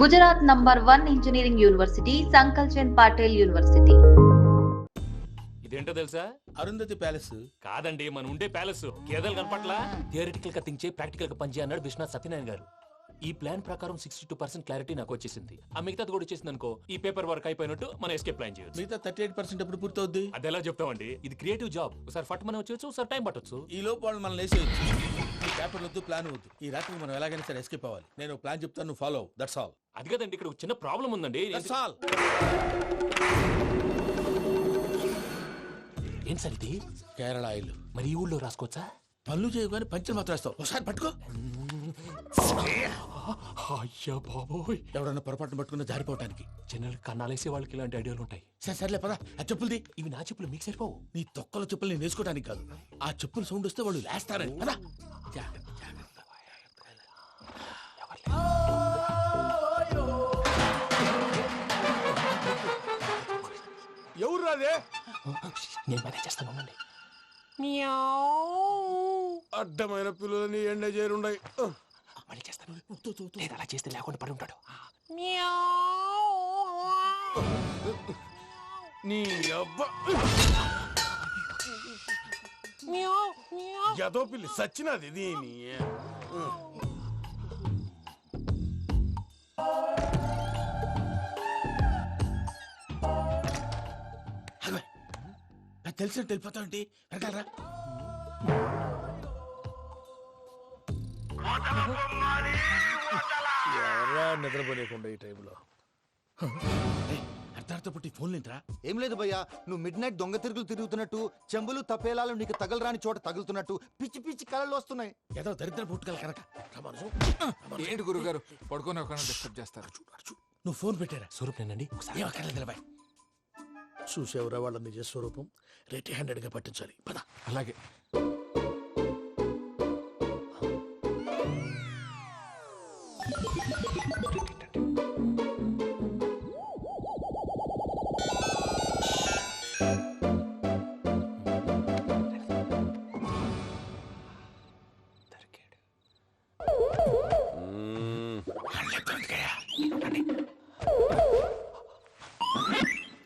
Gujarat #1 engineering university Sankalchand Patil university. ఇదేంటో తెలుసా? Arundhati palace కాదండి, మన ఉండే ప్యాలెస్. గేదెలు కనపట్లా? థియరిటికల్ గా థింక్ చేయి, ప్రాక్టికల్ గా పనిచేయి అన్నాడు విశ్వనాథ్ సత్యనారాయణ గారు. ఈ ప్లాన్ ప్రకారం 62% క్లారిటీ నాకు వచ్చేసింది. ఆ మిగతాది కూడా వచ్చేసింది అనుకో, ఈ పేపర్ వర్క్ అయిపోయినట్టు మనం ఎస్కేప్ ప్లాన్ చేయొచ్చు. మిగతా 38% ఎప్పుడు పూర్తవుద్ది? అది ఎలా చెప్తామండి? ఇది క్రియేటివ్ జాబ్. ఒకసారి ఫట్ మనం వచ్చేచ్చు, ఒకసారి టైం పట్టొచ్చు. ఈ లోపు వాళ్ళు మనం లేసేయచ్చు. ఈ పేపర్ వద్దు, ప్లాన్ వద్దు. ఈ రాత్రికి మనం ఎలాగైనా సరే ఎస్కేప్ అవ్వాలి. నేను ప్లాన్ చెప్తాను, నువ్వు ఫాలో. That's all. అది కదండి, ఇక్కడ ఒక చిన్న ప్రాబ్లం ఉందండి. That's all. ఏం సార్ ఇది? కేరళ ఆయిల్. మరి ఈ ఊళ్ళో రాసుకోవచ్చా? పనులు చేయగానే పంచర్ మాత్రం వేస్తావు. ఒకసారి పట్టుకో. అయ్యా బాబోయ్, ఎవడన్నా పొరపాటున పట్టుకున్న జారిపోవటానికి. జనరల్ కన్నాలేసే వాళ్ళకి ఇలాంటి ఐడియాలు ఉంటాయి. సర్లే పదా. ఆ చెప్పులది. ఇవి నా చెప్పులు, మీకు సరిపోవు. నీ తొక్కల చెప్పులు నేను వేసుకోవడానికి కాదు, ఆ చెప్పులు సౌండ్ వస్తే వాళ్ళు లేస్తారని. పదా. ఎవరు రాదే? నేను మేనేజ్ చేస్తాను. అడ్డమైన పిల్లలని ఎండ చేరుండయి. మళ్ళీ చేస్తాను. లేదు, అలా చేస్తే లేకుండా పడి ఉంటాడు. నీ అబ్బా ఎదో పిల్లి సచ్చినది దీని. తెలిసినట్టు వెళ్ళిపోతావుంటి. వెనకాలరా. ఎవరా నిద్రపోలేకుండా ఈ టైంలో? అర్ధార్థ పుట్టి ఫోన్ లేంట్రా? ఏం లేదు భయ్యా, నువ్వు మిడ్ నైట్ దొంగ తిరుగులు తిరుగుతున్నట్టు, చెంబులు తపేలాలు నీకు తగలరాని చోట తగులుతున్నట్టు పిచ్చి పిచ్చి కళలు వస్తున్నాయి. ఏదో దరిద్ర పుట్టుకల కనుక. ఏంటి గురుగారు పడుకొని ఒక డిస్టర్బ్ చేస్తారు? నువ్వు ఫోన్ పెట్టారా? స్వరూప్ నేనండి. ఏమక్కర్లేదు. చూసేవరా వాళ్ళ నిజ స్వరూపం. రెడీ హ్యాండెడ్ గా పట్టించాలి. పద. అలాగే.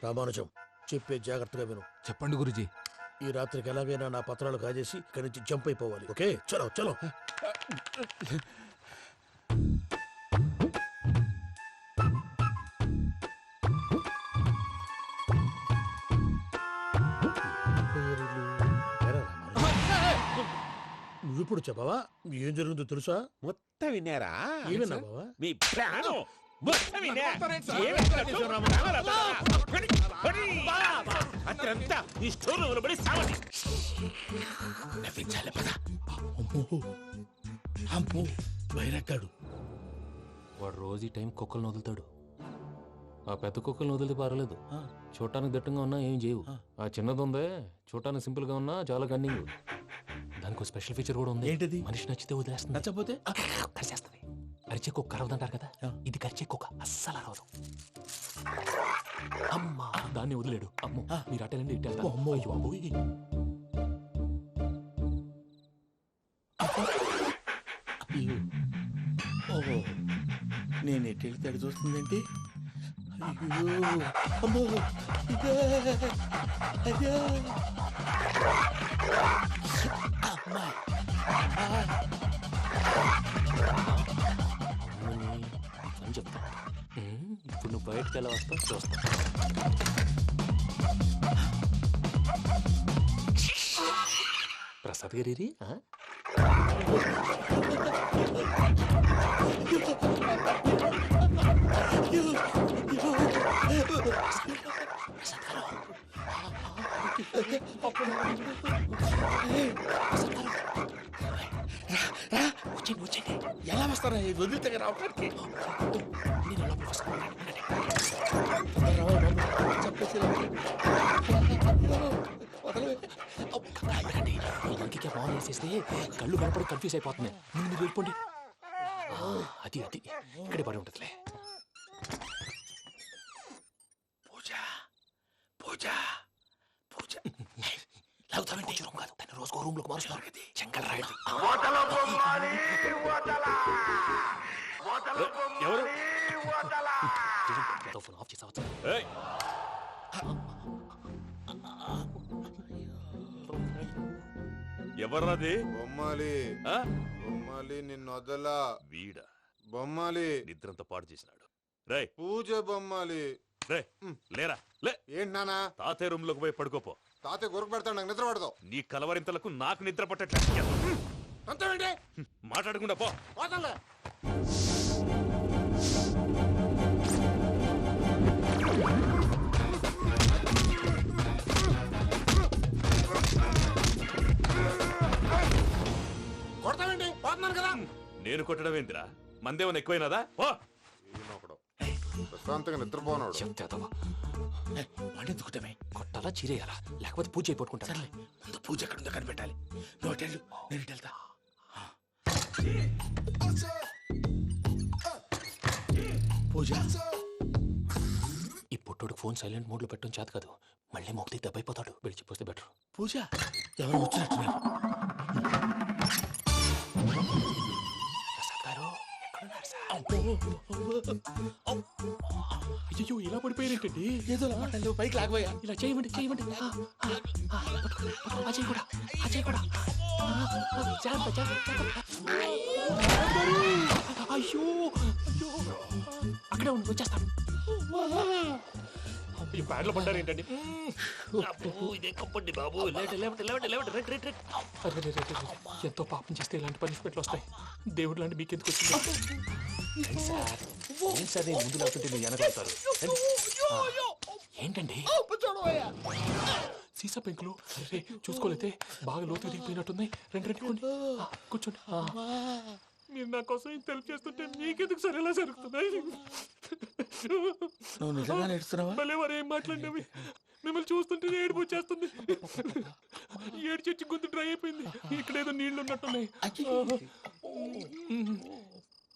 రామానుజం, చెప్పే జాగ్రత్తగా విను. చెప్పండి గురుజీ. ఈ రాత్రికి ఎలాగైనా నా పత్రాలు కాజేసి ఇక్కడి నుంచి జంప్ అయిపోవాలి. ఓకే, చలో చలో. నువ్విప్పుడు చెప్పవా? ఏం జరుగుతుందో తెలుసా? మొత్తం విన్నారా? ఏమన్నా బావా? మీ ప్లాన్ అత్రంతా ఈ స్టోర్ రూమ్ లో పడి సావండి. నవ్వించాలి. పద. అమ్మో అమ్మో, వైరక్కాడు. వాడు రోజు ఈ టైం కుక్కలను వదులుతాడు. ఆ పెద్ద కుక్కలను వదిలితే పర్లేదు, చూడటానికి దట్టంగా ఉన్నా ఏం చేయవు. ఆ చిన్నది ఉందే, చూడటానికి సింపుల్ గా ఉన్నా చాలా కన్నింగ్. దానికి ఒక స్పెషల్ ఫీచర్ కూడా ఉంది. ఏంటిది? మనిషి నచ్చితే వదిలేస్తుంది, నచ్చపోతే కరిచేస్తుంది. అరిచే కుక్క అరవదంటారు కదా, ఇది కరిచే కుక్క అస్సలు అరవదు. అమ్మా, దాన్ని వదిలేడు. అమ్మో, మీరు అటెండి ఇటు వెళ్తారు. అమ్మో. అయ్యో అబ్బోయ్. ఓహో, నేను ఎటు వెళ్తే అటు చూస్తుందేంటి? అయ్యో అమ్మో, అయ్యో అమ్మా. అని చెప్తా. ఇప్పుడు నువ్వు బయటకు ఎలా వస్తావు చూస్తా. ప్రసాద్ గారి వచ్చేయండి. ఎలా వస్తారా? వదిలితే రావడానికి. నేను లోపలికి వస్తాను. అందుకే బాగా వేసేస్తే కళ్ళు కనపడి కన్ఫ్యూజ్ అయిపోతున్నాయి. మీరు వెళ్ళిపోండి. అది అది ఇక్కడే పడి ఉంటుందిలే. పూజ పూజ పూజ లాగుతామంటే రూమ్ కాదు, తను రోజుకో రూమ్ లోకి మారుస్తున్నారు కదా. చెంగల్ రాయడం. ఎవరు? ఫోన్ ఆఫ్ చేసావచ్చు. ఏయ్, ఎవర్రాది? బొమ్మాలి ఆ? బొమ్మాలి నిన్ను వదలా. వీడా బొమ్మాలి నిద్రంతా పాడు చేసినాడు. రేయ్ పూజ బొమ్మాలి. రే లేరా లే. ఏంటి నానా? తాతయ్య రూమ్ లోకి పోయి పడుకోపో. తాతయ్య గురకు పెడతాడు, నాకు నిద్ర పడతావు. నీ కలవరింతలకు నాకు నిద్ర పట్టట్లేదు. అంతేంటి? మాట్లాడకుండా పో. పోతాలే. కొడతావేంటి? పోతున్నాను కదా. నేను కొట్టడం ఏంటిరా? మందేమన్నా ఎక్కువైనదా? ఓ ఈయనొకడు ప్రశాంతంగా నిద్రపోనాడు. చెప్తావా వాడెందుకుంటామే? కొట్టాలా చీరేయాలా లేకపోతే పూజ అయిపోట్టుకుంటా. సర్లే, ముందు పూజ ఎక్కడుందో కనిపెట్టాలి. నువ్వు అటు వెళ్ళు, నేను ఇటు వెళ్తా. పూజ ఈ పొట్టోడు ఫోన్ సైలెంట్ మోడ్ లో పెట్టడం చేత కాదు. మళ్ళీ మొక్కి దెబ్బైపోతాడు. విడిచిపోతే బెటర్. పూజ ఎవరు వచ్చినట్టున్నారు? ప్రసాద్ గారు ఎక్కడున్నారు సార్? అయ్యో ఇలా పడిపోయినట్టండి. ఏదో మాట్లాడలేవు, పైకి లాగబోయా. ఇలా చేయమండి చేయమండి. అజయ్ కూడా అజయ్ కూడా. జాగ్రత్త, జాగ్రత్త, జాగ్రత్త. అయ్యో అయ్యో అక్కడే ఉండి వచ్చేస్తాను. ఈ బ్యాగ్ లో పడ్డారు ఏంటండి? ఇదే కప్పండి బాబు. ఎంతో పాపం చేస్తే ఇలాంటి పనిష్మెంట్లు వస్తాయి. దేవుడు లాంటి మీకెందుకు వచ్చింది? ఏం సార్ నేను ముందు లేకుంటే మీరు వెనకాడతారు. ఏంటండి సీసా పెంకులు? అరే చూసుకోలేతే బాగా లోతు దిగిపోయినట్టున్నాయి. రెండు రెండు కూర్చోండి. మీరు నా కోసం ఇంత హెల్ప్ చేస్తుంటే మీకెందుకు సరే ఎలా జరుగుతున్నాయి? నువ్వు నిజంగా నేర్చుతున్నావా? మళ్ళీ వారు ఏం మాట్లాడినవి? మిమ్మల్ని చూస్తుంటే ఏడుపు వచ్చేస్తుంది. ఏడు చెట్టు గొంతు డ్రై అయిపోయింది. ఇక్కడ ఏదో నీళ్లు ఉన్నట్టున్నాయి.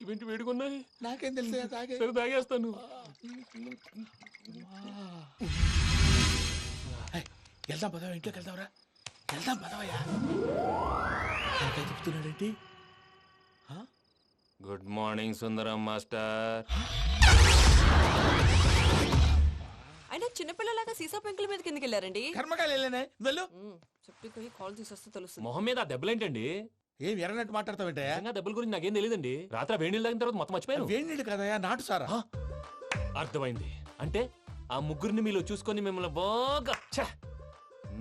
ఇవేంటి వేడుకున్నాయి? నాకేం తెలుసు, తాగే. సరే తాగేస్తాను. వెళ్దాం పదవా, ఇంట్లోకి వెళ్దాంరా. వెళ్దాం పదవయ్యా. నాకై చెప్తున్నాడేంటి? గుడ్ మార్నింగ్ సుందరం మాస్టర్. అయినా చిన్నపిల్లలాగా సీసా పెంకుల మీద కిందకి వెళ్ళారండి. కర్మకాయలు వెళ్ళానే, వెళ్ళు. చెప్పి కాల్ తీసేస్తే తెలుస్తుంది. మొహం మీద ఆ దెబ్బలేంటండి? ఏం ఎర్రనట్టు మాట్లాడతావేంటయ్యా? నిజంగా దెబ్బల గురించి నాకేం తెలియదండి. రాత్రి వేడి నీళ్ళు తాగిన తర్వాత మొత్తం మర్చిపోయాను. వేడి నీళ్ళు కదయ్యా, నాటు సారా. అర్థమైంది. అంటే ఆ ముగ్గురిని మీలో చూసుకొని మిమ్మల్ని బాగా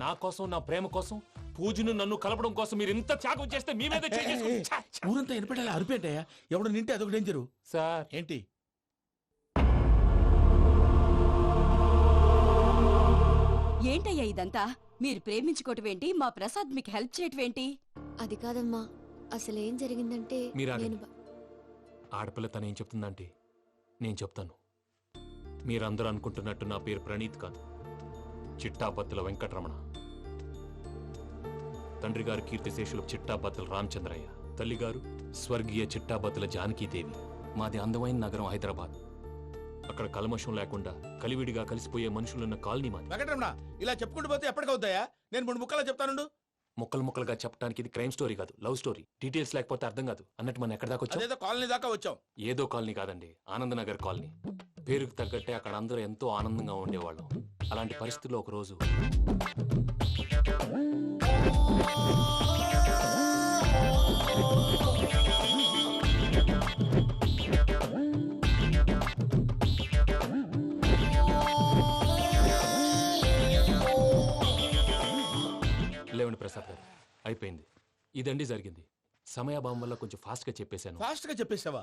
నా కోసం, నా ప్రేమ కోసం, పూజను నన్ను కలపడం కోసం మీరు ఇంత త్యాగం చేస్తే మీ మీద ఊరంతా వినపడేలా అరిపేంటయ్యా. ఎవడు నింటే అదొక డేంజరు. సార్ ఏంటి? ఏంటయ్యా ఇదంతా? మీరు ప్రేమించుకోవటం ఏంటి? మా ప్రసాద్ మీకు హెల్ప్ చేయటం ఏంటి? అది కాదమ్మా, అసలు ఏం జరిగిందంటే మీరు నేను ఆగండి. ఆడపిల్ల తను ఏం చెప్తుందంటే నేను చెప్తాను. మీరందరూ అనుకుంటున్నట్టు నా పేరు ప్రణీత్ కాదు, చిట్టాబత్తుల వెంకటరమణ. తండ్రి గారు కీర్తిశేషులు చిట్టాబత్తుల రామచంద్రయ్య, తల్లిగారు స్వర్గీయ చిట్టాబత్తుల జానకీదేవి. మాది అందమైన నగరం హైదరాబాద్. అక్కడ కల్మషం లేకుండా కలివిడిగా కలిసిపోయే మనుషులున్న కాలనీ మాది. వెంకటరమణ, ఇలా చెప్పుకుంటూ పోతే ఎప్పటికవుతాయా? నేను 3 ముక్కలా చెప్తానుండు. ముక్కలు ముక్కలుగా చెప్పడానికి ఇది క్రైమ్ స్టోరీ కాదు, లవ్ స్టోరీ. డీటెయిల్స్ లేకపోతే అర్థం కాదు. అన్నట్టు మనం ఎక్కడ దాకా వచ్చాం? అదేదో కాలనీ దాకా వచ్చాం. ఏదో కాలనీ కాదండి, ఆనందనగర్ కాలనీ. పేరుకు తగ్గట్టే అక్కడ అందరూ ఎంతో ఆనందంగా ఉండేవాళ్ళం. అలాంటి పరిస్థితుల్లో ఒకరోజు లేవండి ప్రసాద్ గారు, అయిపోయింది. ఇదండి జరిగింది. సమయాభావం వల్ల కొంచెం ఫాస్ట్ గా చెప్పేశాను. ఫాస్ట్ గా చెప్పేసావా?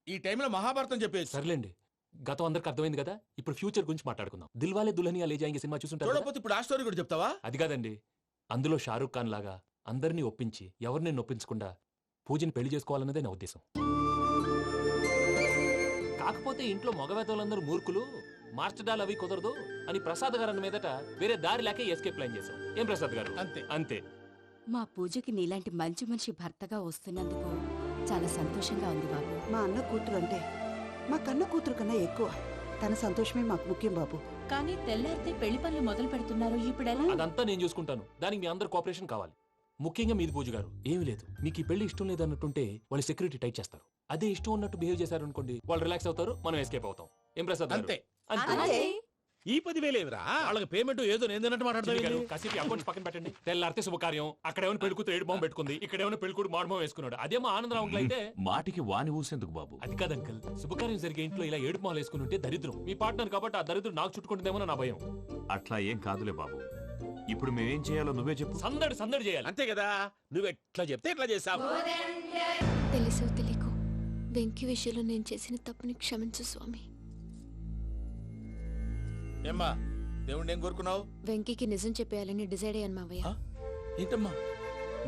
ఈ టైంలో మహాభారతం చెప్పేసి. సర్లేండి, గతం అందరికి అర్థమైంది కదా. ఇప్పుడు ఫ్యూచర్ గురించి మాట్లాడుకుందాం. దిల్వాలే దుల్హనియా లే జాయేంగే సినిమా చూసుంటారు కదా? చూడకపోతే ఇప్పుడు ఆ స్టోరీ కూడా చెప్తావా? అది కాదండి, అందులో షారూఖ్ ఖాన్ లాగా అందరినీ ఒప్పించి ఎవరిని నొప్పించకుండా పూజని పెళ్లి చేసుకోవాలన్నదే నా ఉద్దేశం. కాకపోతే ఇంట్లో మగవేతలందరూ మూర్ఖులు, మార్చడాలు అవి కుదరదు అని ప్రసాద్ గారు అన్న మీదట వేరే దారి లేక ఎస్కేప్ ప్లాన్ చేశాం. ఏం ప్రసాద్ గారు? అంతే అంతే. మా పూజకి నీలాంటి మంచి మనిషి భర్తగా వస్తున్నందుకు చాలా సంతోషంగా ఉంది బాబు. మా అన్న కూతురు అంటే మా కన్న కూతురు కన్నా ఎక్కువ. తన సంతోషమే మాకు ముఖ్యం బాబు. కానీ తెల్లారితే పెళ్లి పనులు మొదలు పెడుతున్నారు, ఇప్పుడు అదంతా నేను చూసుకుంటాను. దానికి మీ అందరు కోఆపరేషన్ కావాలి. ముఖ్యంగా మీది పూజ గారు. ఏమీ లేదు, మీకు ఈ పెళ్లి ఇష్టం లేదన్నట్టుంటే వాళ్ళు సెక్యూరిటీ టైట్ చేస్తారు. అదే ఇష్టం ఉన్నట్టు బిహేవ్ చేశారు అనుకోండి, వాళ్ళు రిలాక్స్ అవుతారు, మనం ఎస్కేప్ అవుతాం. ఏం ప్రసాద్ గారు? అంతే. అంతే. ఈ 10,000 ఏమిరా వాళ్ళకి పేమెంట్ ఏదో నేందన్నట్టు చిన్ని గారు, మాట్లాడతాను. కాసేపు అకౌంట్స్ పక్కన పెట్టండి. తెల్లారితే శుభకార్యం, అక్కడేమైనా పెళ్ళికూతురు ఏడు బాంబు పెట్టుకుంది, ఇక్కడేమైనా పెళ్ళికూడు మాడు బాంబు వేసుకున్నాడు. అదేమో ఆనందరావు అంకుల్ అయితే మాటికి వాని ఊసేందుకు బాబు? అది కాదు అంకుల్, శుభకార్యం జరిగే ఇంట్లో ఇలా ఏడు మాలు వేసుకుని ఉంటే దరిద్రం. మీ పార్ట్నర్ కాబట్టి ఆ దరిద్రం నాకు చుట్టుకుంటుందేమో నా భయం. అట్లా ఏం కాదులే బాబు. ఇప్పుడు మేమేం చేయాలో నువ్వే చెప్పు. సందడి సందడి చేయాలి. అంతే కదా, నువ్వు ఎట్లా చెప్తే ఎట్లా చేస్తావు. తెలుసో తెలియకో వెంకీ విషయంలో నేను చేసిన తప్పుని క్షమించు స్వామి. ఏమ్మా దేవుణ్ణి ఏం కోరుకున్నావు? వెంకీకి నిజం చెప్పేయాలని డిసైడ్ అయ్యాను మావయ్య. ఏంటమ్మా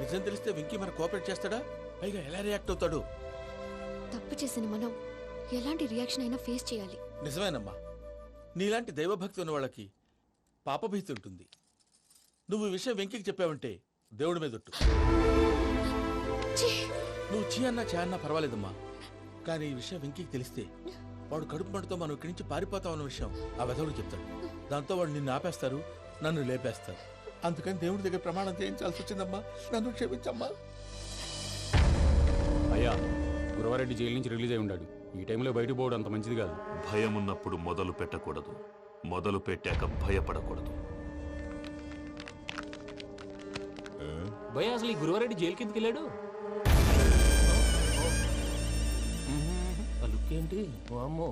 నిజం తెలిస్తే వెంకీ మన కోఆపరేట్ చేస్తాడా? పైగా ఎలా రియాక్ట్ అవుతాడు? తప్పు చేసిన మనం ఎలాంటి రియాక్షన్ అయినా ఫేస్ చేయాలి. నిజమేనమ్మా, నీలాంటి దైవభక్తి ఉన్న వాళ్ళకి పాపభీతి ఉంటుంది. నువ్వు ఈ విషయం వెంకీకి చెప్పావంటే దేవుడి మీద ఒట్టు. నువ్వు చీ అన్నా చే అన్నా పర్వాలేదమ్మా, కానీ ఈ విషయం వెంకీకి తెలిస్తే వాడు కడుపు మంటతో మనం ఇక్కడి నుంచి పారిపోతాం అన్న విషయం ఆ వెధవుడు చెప్తాడు. దాంతో వాడు నిన్ను ఆపేస్తారు, నన్ను లేపేస్తారు. అందుకని దేవుడి దగ్గర ప్రమాణం చేయించాల్సి వచ్చిందమ్మా, నన్ను క్షమించమ్మా. అయ్యా, గురవారెడ్డి జైలు నుంచి రిలీజ్ అయి ఉన్నాడు. ఈ టైంలో బయటకు పోవడం అంత మంచిది కాదు. భయం ఉన్నప్పుడు మొదలు పెట్టకూడదు, మొదలు పెట్టాక భయపడకూడదు. భయ అసలు ఈ గురవారెడ్డి జైలు కిందకి వెళ్ళాడు. ఆ లుక్ ఏంటి? వామ్మో.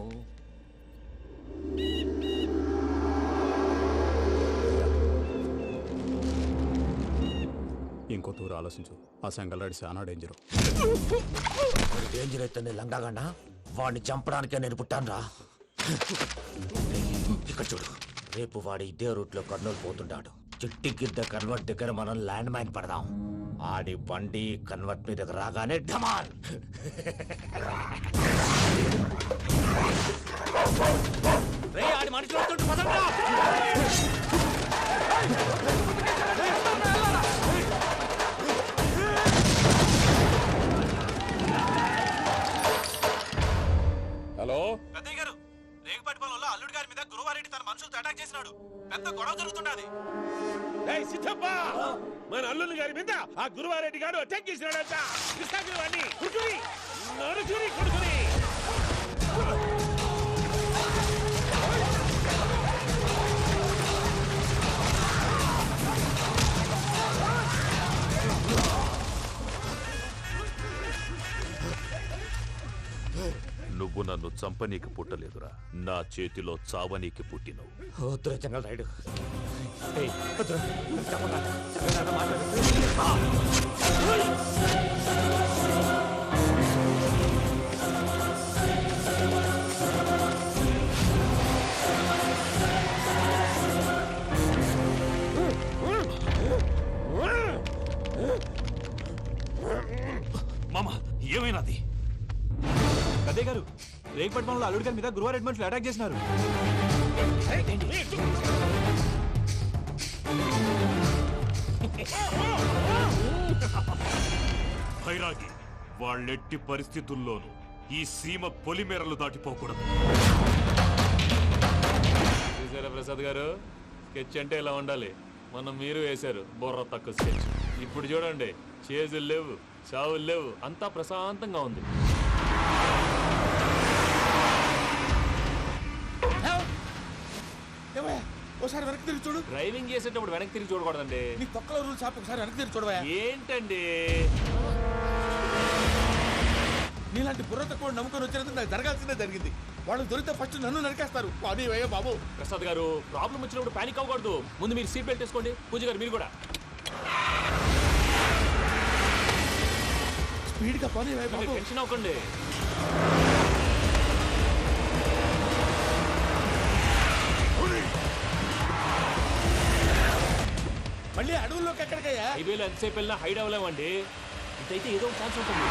ఇంకో తూరు ఆలోచించు. ఆ సంగల్లాడి చాలా డేంజర్. డేంజర్ అయితే లంగాగండా వాడిని చంపడానికే నేను పుట్టాను రా. ఇక్కడ చూడు, రేపు వాడి ఇదే రూట్ లో కర్నూలు పోతుంటాడు. చిట్టి గిద్ద కన్వర్ట్ దగ్గర మనం ల్యాండ్ మైన్ పడదాం. ఆడి బండి కన్వర్ట్ మీద రాగానే ఢమాల్. ఆడి మనుషులు వస్తుంటే పదండ్రా. హలో పెద్దయ్య గారు, రేగుపాటి పొలంలో అల్లుడి గారి మీద గురువారెడ్డి తన మనుషులతో అటాక్ చేసినాడు. పెద్ద గొడవ జరుగుతున్నది. సిద్ధప్ప, మన అల్లుని గారి మీద ఆ గురువారెడ్డి గారు అటాక్ చేసినాడంట. కృష్ణాగిరి వాడిని కుడుకుని నడుచుని కొడుకుని. నువ్వు నన్ను చంపనీకి పుట్టలేదురా, నా చేతిలో చావనీకి పుట్టినవు. జంగల్ రైడ్. మామా, ఏమైనాది? పెద్దయ్య గారు, రేగుపాటి పొలంలో అల్లుడి గారి మీద గురువారెడ్డి మనుషులు అటాక్ చేసినారు. భైరాగి, వాళ్ళెట్టి పరిస్థితుల్లోనూ ఈ సీమ పొలిమేరలు దాటిపోకూడదు. చూసారా ప్రసాద్ గారు, స్కెచ్ అంటే ఇలా ఉండాలి. మనం మీరు వేశారు బుర్ర తక్కువ స్కెచ్. ఇప్పుడు చూడండి, చేజులు లేవు, చావులు లేవు, అంతా ప్రశాంతంగా ఉంది. ఒకసారి వెనక్కి తిరిగి చూడు. డ్రైవింగ్ చేసేటప్పుడు వెనక్కి తిరిగి చూడకూడదండి. నీ తొక్కలో రూల్స్ ఆపి ఒకసారి వెనక్కి తిరిగి చూడవా. ఏంటండి నీలాంటి బుర్ర తక్కువ నమ్ముకొని వచ్చినందుకు నాకు జరగాల్సిందే జరిగింది. వాళ్ళు దొరికితే ఫస్ట్ నన్ను నరికేస్తారు. కానీ అయ్యో బాబు. ప్రసాద్ గారు, ప్రాబ్లం వచ్చినప్పుడు పానిక్ అవ్వకూడదు. ముందు మీరు సీట్ బెల్ట్ వేసుకోండి. పూజ గారు మీరు కూడా స్పీడ్గా పని బాబు. టెన్షన్ అవ్వకండి. మళ్ళీ అడవుల్లోకి ఎక్కడికయ్యా? హైవేలో ఎంతసేపు వెళ్ళినా హైడ్ అవ్వలేమండి. ఇదైతే ఏదో ఒక ఛాన్స్ ఉంటుంది.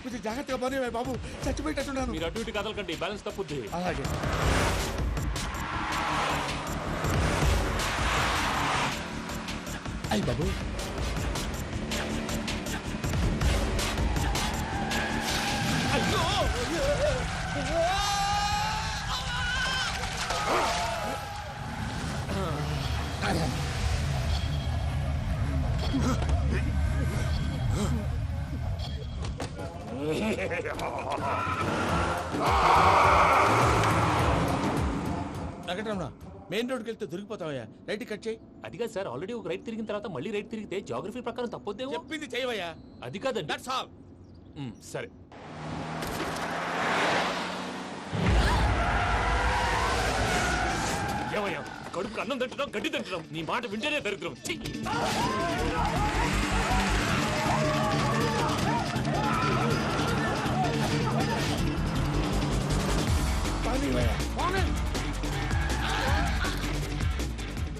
కొంచెం జాగ్రత్తగా పని బాబు, చచ్చిపోయేటట్టున్నాను. మీరు అటు ఇటు కదలకండి, బ్యాలెన్స్ తప్పుద్ది. అలాగే. అయ్యి బాబు, వెంకటరమణ మెయిన్ రోడ్కి వెళ్తే దొరికిపోతావయ్యా. రైట్ కట్ చేయి. అది కాదు సార్, ఆల్రెడీ ఒక రైట్ తిరిగిన తర్వాత మళ్ళీ రైట్ తిరిగితే జాగ్రఫీ ప్రకారం తప్పొద్దేమో. చెప్పింది చేయవయ్యా. అది కాదండి. That's all. సరే. ఏమయ్యా, కడుపుకు అన్నం తింటున్నాం, గడ్డి తింటున్నాం, నీ మాట వింటేనే దరిద్రం. ఛీ!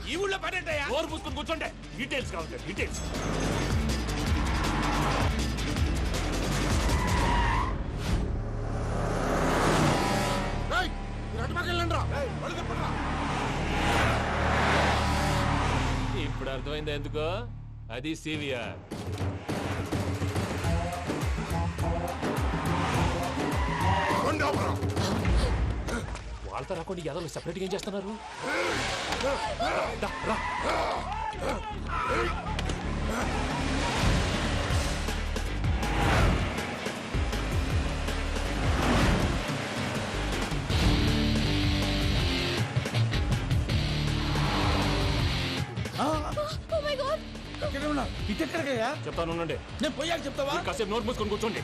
ఈ ఊళ్ళో పడేటయ్యా. నోరు పూసుకొని కూర్చోండి. డీటెయిల్స్ కావాలి, డీటెయిల్స్. ఇప్పుడు అర్థమైంది ఎందుకో. అది సివిఆర్. వాళ్ళతో రాకుండా యాదవ్ సెపరేట్గా ఏం చేస్తున్నారు? రా. ఇటెక్కడికయ్యా? చెప్తాను ఉండండి. నేను పోయాక చెప్తావా? కాసేపు నోట్ మూసుకొని కూర్చోండి.